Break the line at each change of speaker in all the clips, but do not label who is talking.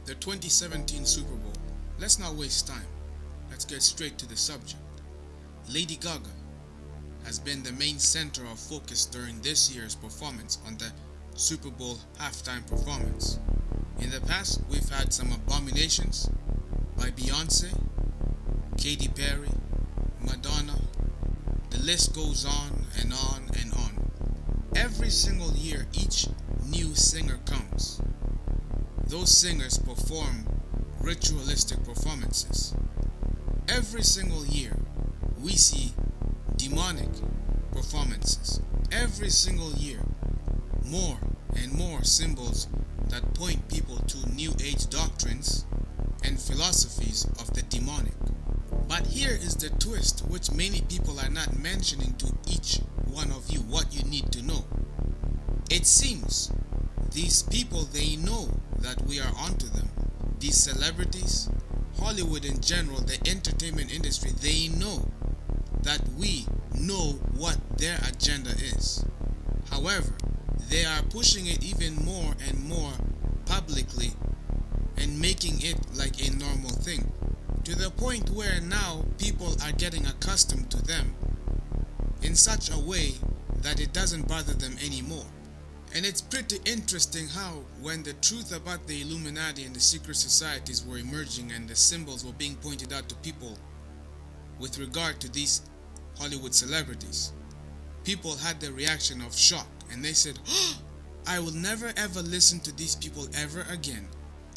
The 2017 Super Bowl. Let's not waste time. Let's get straight to the subject. Lady Gaga has been the main center of focus during this year's performance on the Super Bowl halftime performance. In the past, we've had some abominations by Beyonce, Katy Perry, Madonna. The list goes on and on and on. Every single year, each new singer comes. Those singers perform ritualistic performances. Every single year, we see demonic performances. Every single year, more and more symbols that point people to New Age doctrines and philosophies of the demonic. But here is the twist, which many people are not mentioning to each one of you what you need to know. It seems these people, they know that we are onto them. These celebrities, Hollywood in general, the entertainment industry, they know that we know what their agenda is. However, they are pushing it even more and more publicly and making it like a normal thing, to the point where now people are getting accustomed to them in such a way that it doesn't bother them anymore. And it's pretty interesting how, when the truth about the Illuminati and the secret societies were emerging and the symbols were being pointed out to people with regard to these Hollywood celebrities, people had the reaction of shock and they said, "Oh, I will never ever listen to these people ever again.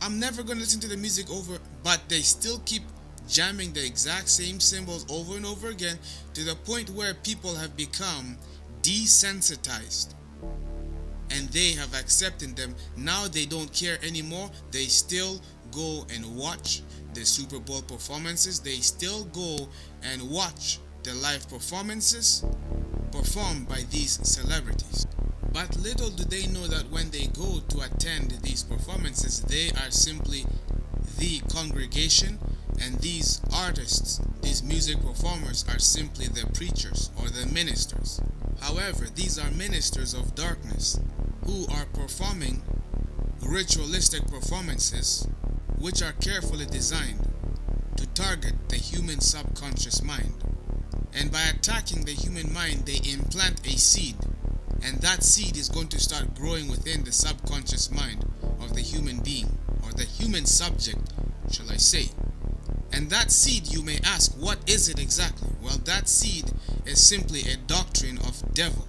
I'm never going to listen to the music over," but they still keep jamming the exact same symbols over and over again, to the point where people have become desensitized and they have accepted them. Now they don't care anymore. They still go and watch the Super Bowl performances. They still go and watch the live performances performed by these celebrities. But little do they know that when they go to attend these performances, they are simply the congregation, and these artists, these music performers, are simply the preachers or the ministers. However, these are ministers of darkness who are performing ritualistic performances which are carefully designed to target the human subconscious mind. And by attacking the human mind, they implant a seed, and that seed is going to start growing within the subconscious mind of the human being, or the human subject, shall I say. And that seed, you may ask, what is it exactly? Well, that seed is simply a doctrine of devil.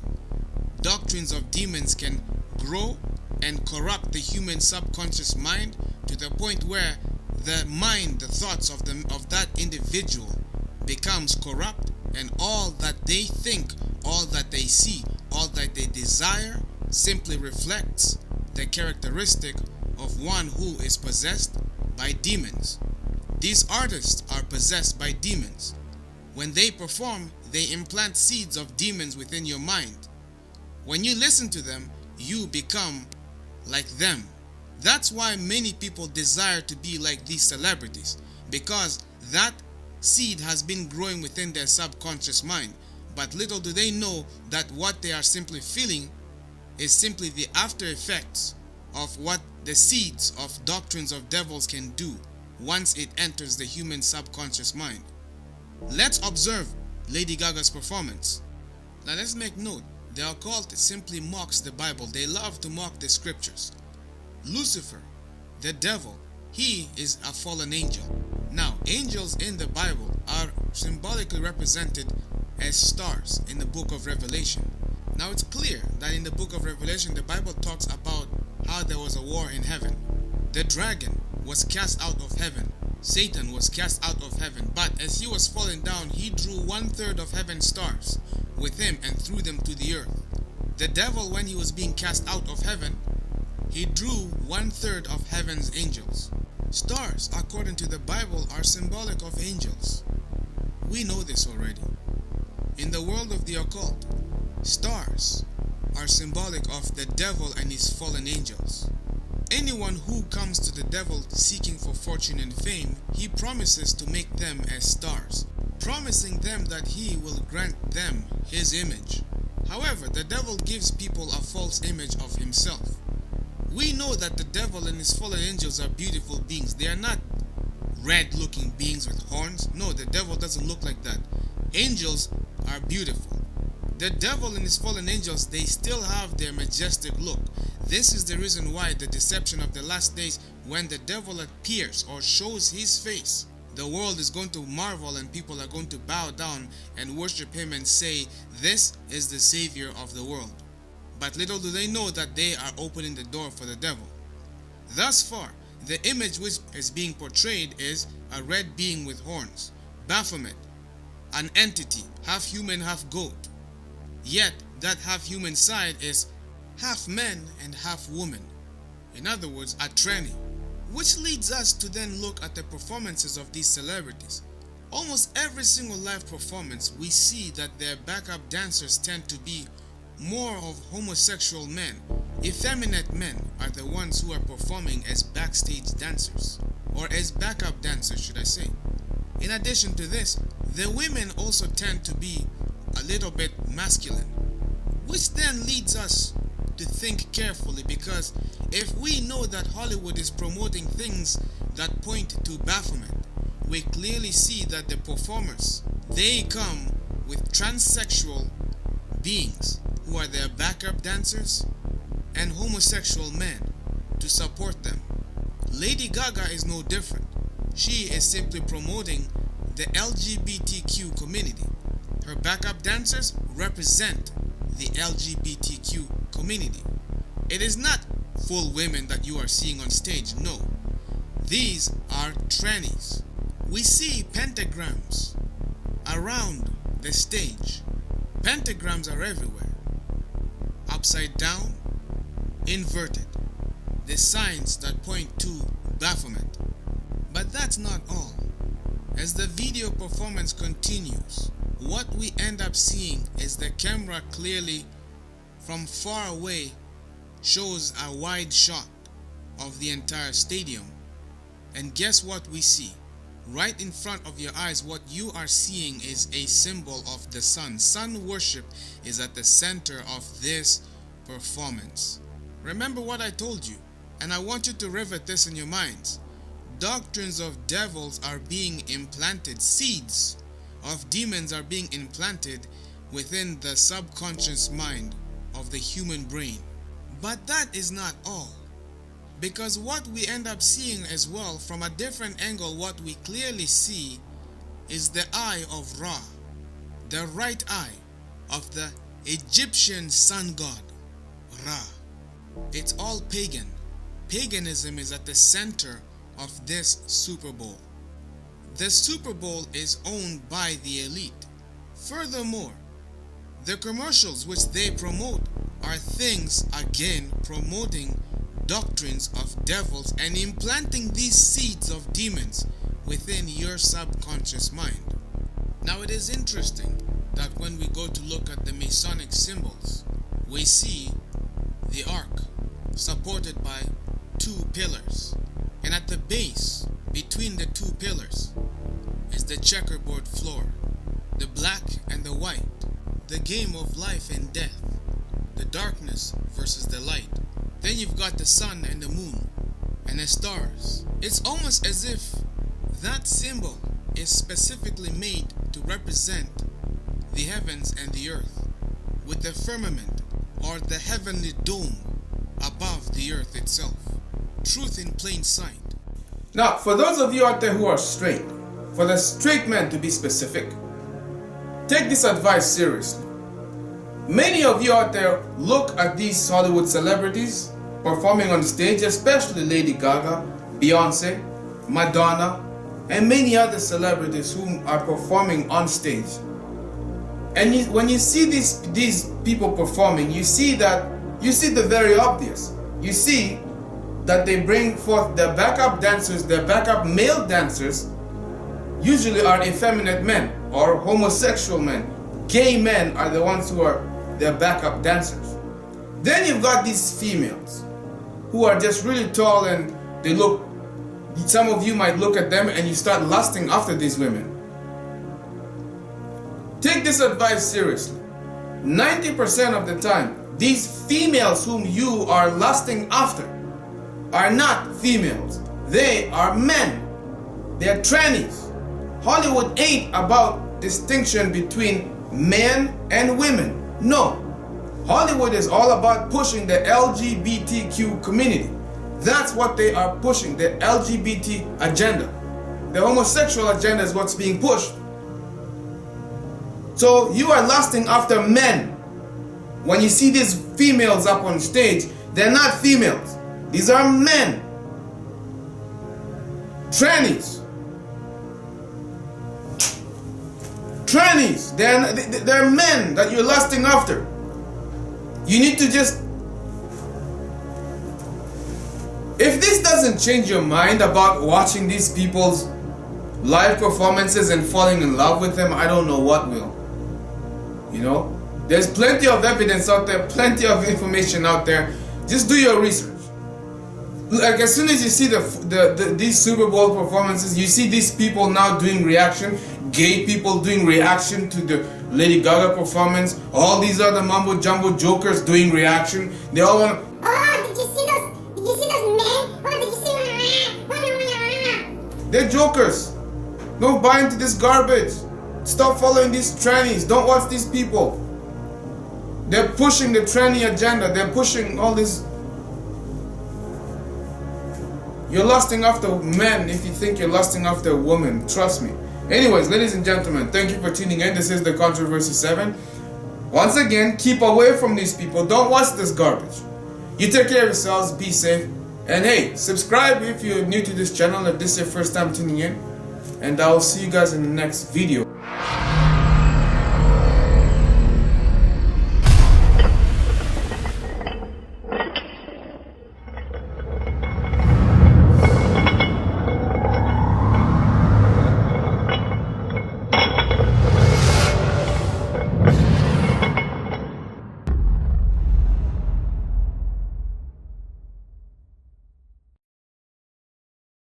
Doctrines of demons can grow and corrupt the human subconscious mind to the point where the mind, the thoughts of that individual becomes corrupt, and all that they think, all that they see, all that they desire simply reflects the characteristic of one who is possessed by demons. These artists are possessed by demons. When they perform, they implant seeds of demons within your mind. When you listen to them, you become like them. That's why many people desire to be like these celebrities, because that seed has been growing within their subconscious mind. But little do they know that what they are simply feeling is simply the after effects of what the seeds of doctrines of devils can do once it enters the human subconscious mind. Let's observe Lady Gaga's performance. Now let's make note, the occult simply mocks the Bible. They love to mock the scriptures. Lucifer, the devil, he is a fallen angel. Now, angels in the Bible are symbolically represented as stars in the book of Revelation. Now it's clear that in the book of Revelation, the Bible talks about how there was a war in heaven. The dragon was cast out of heaven. Satan was cast out of heaven. But as he was falling down, he drew 1/3 of heaven's stars with him and threw them to the earth. The devil, when he was being cast out of heaven, he drew 1/3 of heaven's angels. Stars, according to the Bible, are symbolic of angels. We know this already. In the world of the occult, stars are symbolic of the devil and his fallen angels. Anyone who comes to the devil seeking for fortune and fame, he promises to make them as stars, promising them that he will grant them his image. However, the devil gives people a false image of himself. We know that the devil and his fallen angels are beautiful beings. They are not red looking beings with horns. No, the devil doesn't look like that. Angels are beautiful. The devil and his fallen angels, they still have their majestic look. This is the reason why the deception of the last days, when the devil appears or shows his face, the world is going to marvel and people are going to bow down and worship him and say, this is the savior of the world. But little do they know that they are opening the door for the devil. Thus far, the image which is being portrayed is a red being with horns, Baphomet, an entity, half human, half goat. Yet that half human side is half man and half woman. In other words, a tranny. Which leads us to then look at the performances of these celebrities. Almost every single live performance, we see that their backup dancers tend to be more of homosexual men. Effeminate men are the ones who are performing as backstage dancers, or as backup dancers, should I say. In addition to this, the women also tend to be a little bit masculine, which then leads us to think carefully, because if we know that Hollywood is promoting things that point to Baphomet, we clearly see that the performers, they come with transsexual beings who are their backup dancers and homosexual men to support them. Lady Gaga is no different. She is simply promoting the LGBTQ community. Her backup dancers represent the LGBTQ community. It is not full women that you are seeing on stage, no. These are trannies. We see pentagrams around the stage. Pentagrams are everywhere. Upside down, inverted. The signs that point to Baphomet. But that's not all. As the video performance continues, what we end up seeing is the camera clearly from far away shows a wide shot of the entire stadium. And guess what we see? Right in front of your eyes, what you are seeing is a symbol of the sun. Sun worship is at the center of this performance. Remember what I told you, and I want you to rivet this in your minds. Doctrines of devils are being implanted. Seeds of demons are being implanted within the subconscious mind of the human brain. But that is not all. Because what we end up seeing as well, from a different angle, what we clearly see is the eye of Ra, the right eye of the Egyptian sun god, Ra. It's all pagan. Paganism is at the center of this Super Bowl. The Super Bowl is owned by the elite. Furthermore, the commercials which they promote are things, again, promoting doctrines of devils and implanting these seeds of demons within your subconscious mind. Now it is interesting that when we go to look at the Masonic symbols, we see the ark supported by two pillars, and at the base between the two pillars is the checkerboard floor, the black and the white, the game of life and death, the darkness versus the light. Then you've got the sun and the moon and the stars. It's almost as if that symbol is specifically made to represent the heavens and the earth, with the firmament or the heavenly dome above the earth itself. Truth in plain sight. Now, for those of you out there who are straight, for the straight men to be specific, take this advice seriously. Many of you out there look at these Hollywood celebrities performing on stage, especially Lady Gaga, Beyonce, Madonna, and many other celebrities who are performing on stage. And when you see these people performing, you see the very obvious. You see that they bring forth their backup dancers, their backup male dancers, usually are effeminate men or homosexual men. Gay men are the ones who are their backup dancers. Then you've got these females who are just really tall, and they look, some of you might look at them and you start lusting after these women. Take this advice seriously. 90% of the time, these females whom you are lusting after
are not females. They are men. They're trannies. Hollywood ain't about distinction between men and women. No. Hollywood is all about pushing the LGBTQ community. That's what they are pushing, the LGBT agenda. The homosexual agenda is what's being pushed. So you are lusting after men. When you see these females up on stage, they're not females. These are men. Trannies. Trannies. They're men that you're lusting after. You need to just... If this doesn't change your mind about watching these people's live performances and falling in love with them, I don't know what will. You know? There's plenty of evidence out there, plenty of information out there. Just do your research. Like as soon as you see these Super Bowl performances, you see these people now doing reaction, gay people doing reaction to the Lady Gaga performance, all these other mumbo jumbo jokers doing reaction. They all want to,
oh, did you see those men? Oh, did you see
they're jokers. Don't buy into this garbage. Stop following these trannies. Don't watch these people. They're pushing the tranny agenda. They're pushing all this. You're lusting after men if you think you're lusting after a woman. Trust me. Anyways, ladies and gentlemen, thank you for tuning in. This is the Controversy 7. Once again, keep away from these people. Don't watch this garbage. You take care of yourselves. Be safe. And hey, subscribe if you're new to this channel, if this is your first time tuning in. And I'll see you guys in the next video.